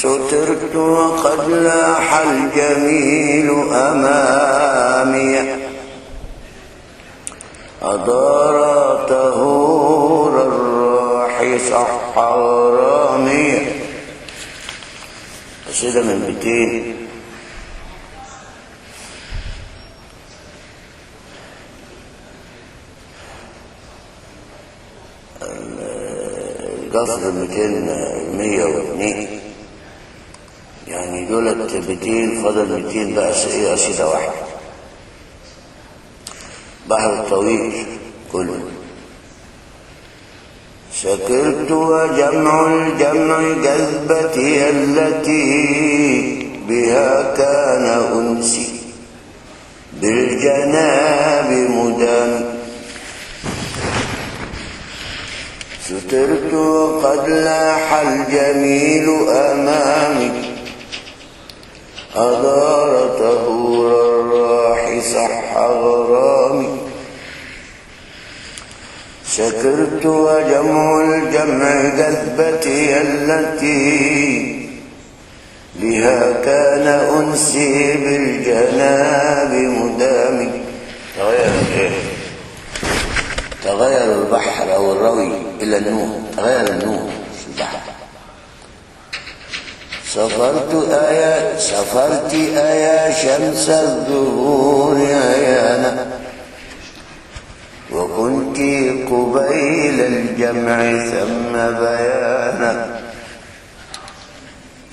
سترت وقد لاح الجميل أمامي أدار طهور الراح صح غرامي. قصيدة من بيتين. القصر 202 يعني دولت بيتين، فضل 200 بقى ايه قصيدة واحدة. بحر الطويل كله. سكرت وجمع الجمع جذبتي التي بها كان أنسي بالجناب مدام. سترت وقد لاح الجميل أمامي أدار طهور الراح صح غرامي. سكرت وجمع الجمع جذبتي التي بها كان أنسي بالجناب مدامي. تغير البحر أو الروي إلى النور، تغير النور في البحر. سفرت آيا شمس الظهور عيانا وكنت قبيل الجمع ثم بيانا.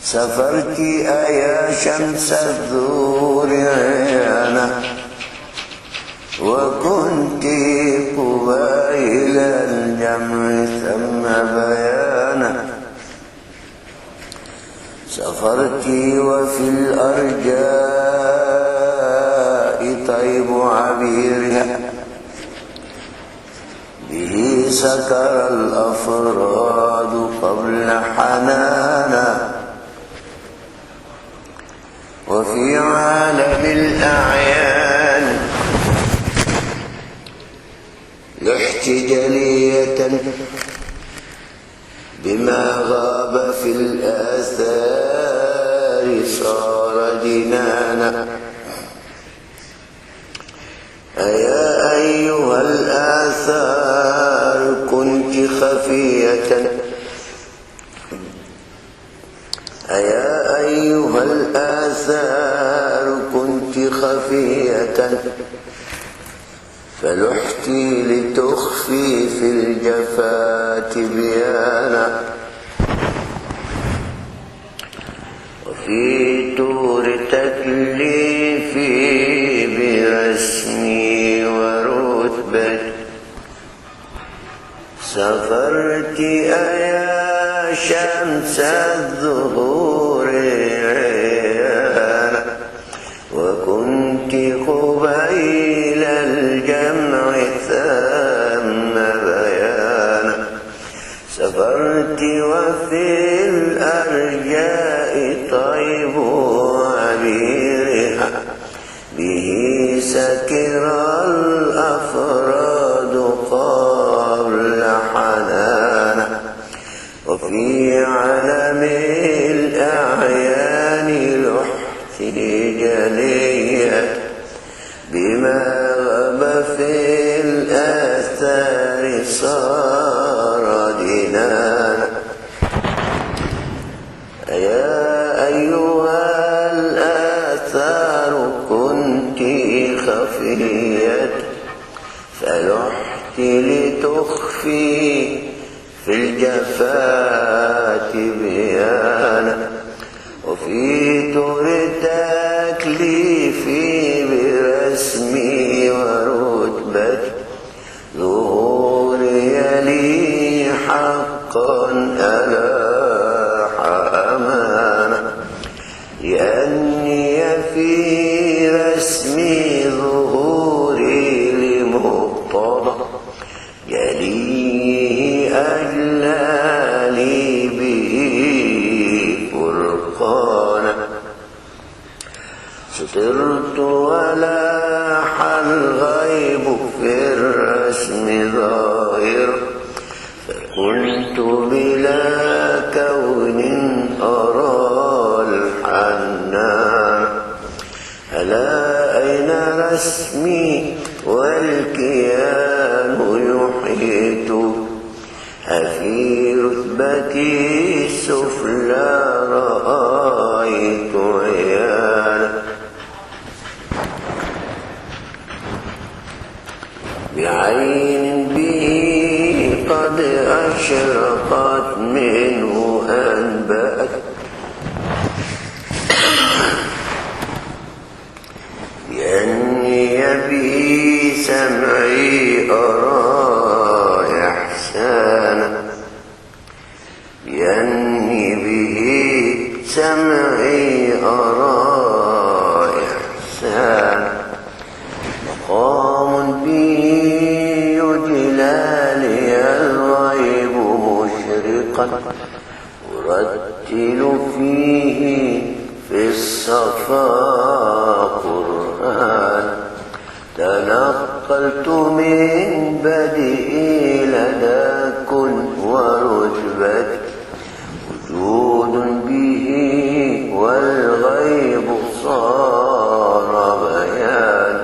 سفرت آيا شمس الظهور عيانا وكنت قبيل الجمع ثم بيانا. سفرت وفي الأرجاء طيب عبيرها به سكر الأفراد قبل حنانا. وفي عالم الأعيان لحت جلية بما غاب في الآثار صار جنانا. أيا أيها الآثار كنت خفية أيا أيها الآثار كنت خفية فلحت لتخفي في الجفاة بيانا. وفي طور تكليفي برسمي ورتبتي سفرت أيا شمس الظهور عيانا وكنت قبيل الجمع ثم بيانا. سفرت وفي الأرجاء طيب عبيرها به سكر الأفراد قبل حنانا. وفي علم الأعيان لحت جلية بما غاب في الآثار صار جنانا. يا أيها الآثار كنت خفية فلحت لتخفي في الجفاة بيانا. وفي طور تكليفي برسمي ورتبتي ظهوري لي حقا ألاح أمانا. لأني في رسمي ظهوري لمقتضى يليه أجلى لي به فرقانا. سترت ولاح الغيب في الرسم ظاهر فكنت بلا كون أرى سمعي أرى إحسان مقام به يجلى لي الغيب مشرقا أرتل فيه في الصفا قرآن تنقلت من بدئي لدى كن ورتبتي وجود به والغيب صار بيان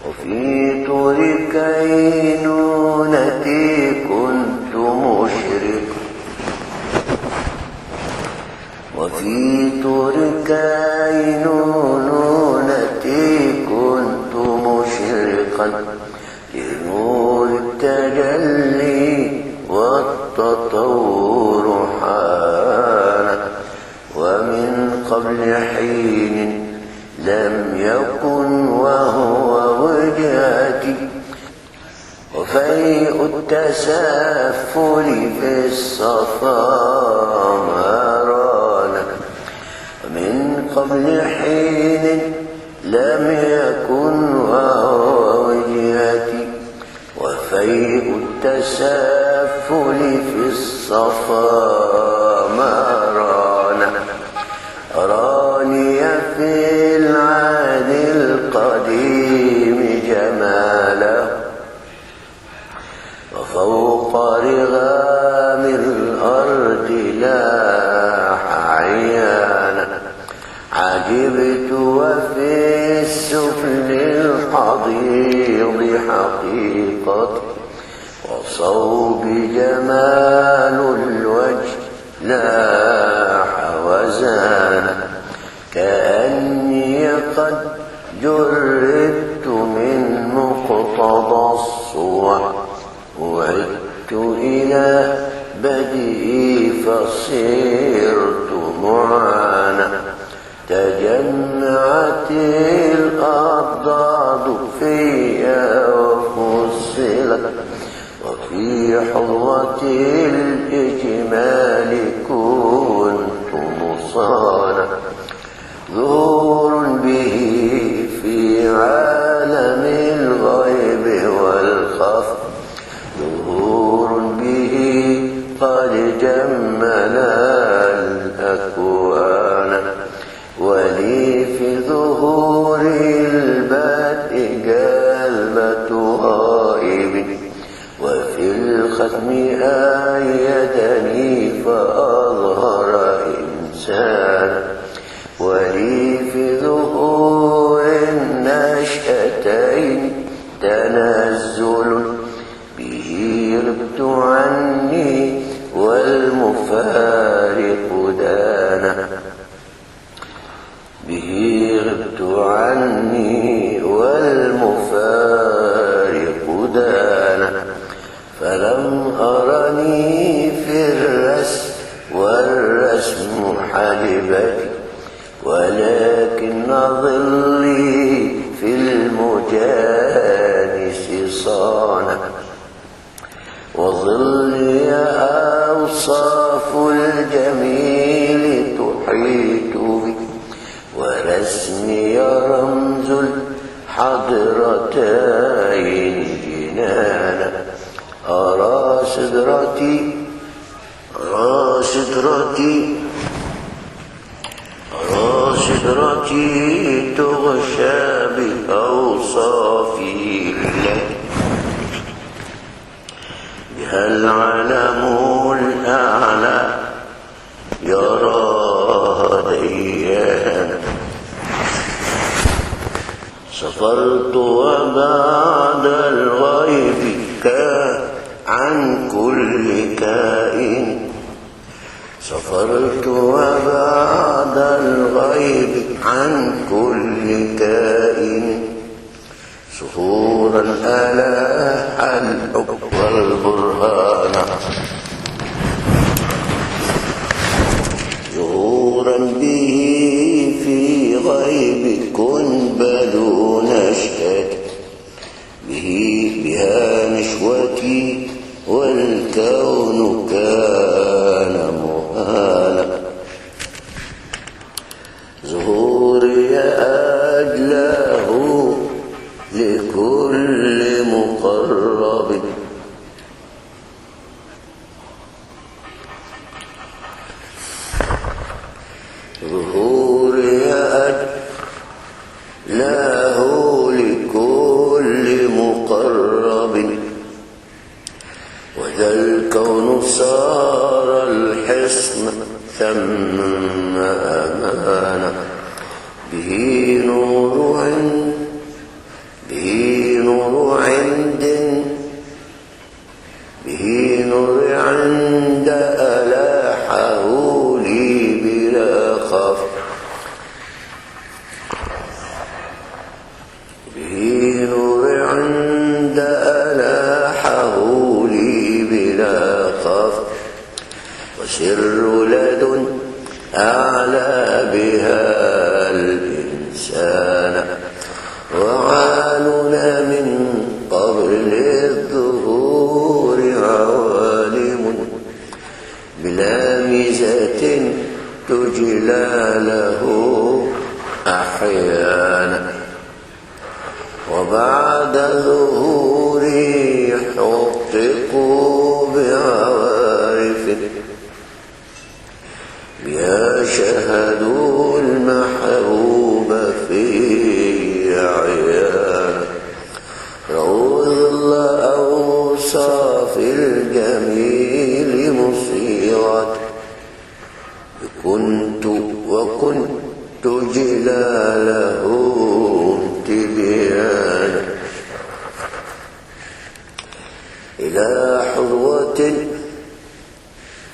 وفي طور كينونتي كنت مشرقا وفي طور كينونتي كنت مشرقا لنور التجلي والتطور حان ومن قبل حين لم يكن وهو وجهتي وفيء التسافل في الصفا مرانا ومن قبل حين لم يكن وهو وجهتي وفيء التسافل في الصفا مرانا أراني في العهد القديم جماله وفوق رغام الأرض لاح عيانا عجبت وفي السفل الحضيض حقيقة وصوب جمال الوجه لاح وزانا كأني قد جردت من مقتضى الصور وعدت إلى بدئي فصرت معانا تجمعت الأضداد فيا وفصلت وفي حظة الإجمال كنت مصانا ظهور به في عالم الغيب والخفا ظهور به قد جمل الأكوان ولي في ظهور البدء قلبة غائب وفي الختم آيدني فأظهر إنسان ولي في ظهور النشأتين تنزل به غبت عني والمفارق دانا به غبت عني والمفارق دانا فلم أرني في الرسم والرسم حجبتي ولكن ظلي في المجانس صانا وظلي أوصاف الجميل تحيط بي ورسمي رمز الحضرتين جنانا أرى صدرتي تغشى بأوصافه التي بها العلم الأعلى يراها ديانا سفرت وبعد الغيب عن كل كائن سفرت وبعد الغيب عن كل كائن سهورا ألاح الحب والبرهان ظهورا به في غيب كن بلو نشأتي بها نشوتي والكون كان مهانا ظهوري أجلاه لكل مقرب، وذا الكون صار الحصن ثم أمانة. به نور عند ألاحه لي بلا خف. به نور عند ألاحه لي بلا خف، وسر لدن أعلى بها الإنسان، وعالنا من قبل الظهور عوالم بلا ميزة تجلى له أحيانا. وبعد ظهوري حققوا بعوارف بها شهدوا المحبوب فيه عيانا. روض أوصاف الجميل مصيرة، وكنت جلاله تبيانا. إلى حظوة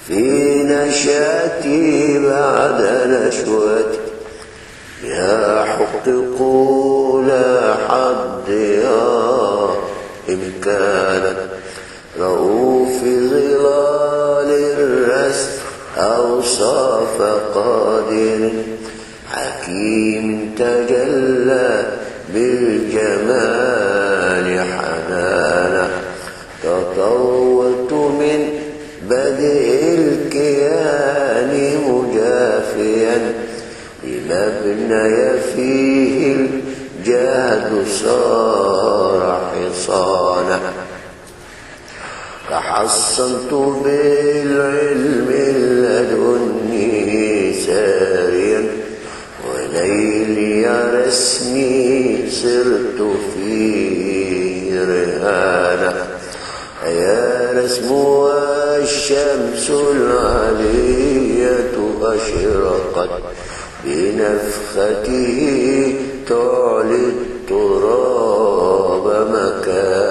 في نشاتي بعد نشوتي بها حققوا لا حد إمكانا. رؤوف ظلال الرسم أوصاف قادر حكيم تجلى بالجمال حنانا. تطوت من بدء الكيان مجافيا لمبني فيه الجهد صار حصانا. تحصنت بالعلم لدني ساريا، وليلي رسمي صرت فيه رهانا. يا رسم والشمس العلية أشرقت بنفخته تعلي التراب مكانا.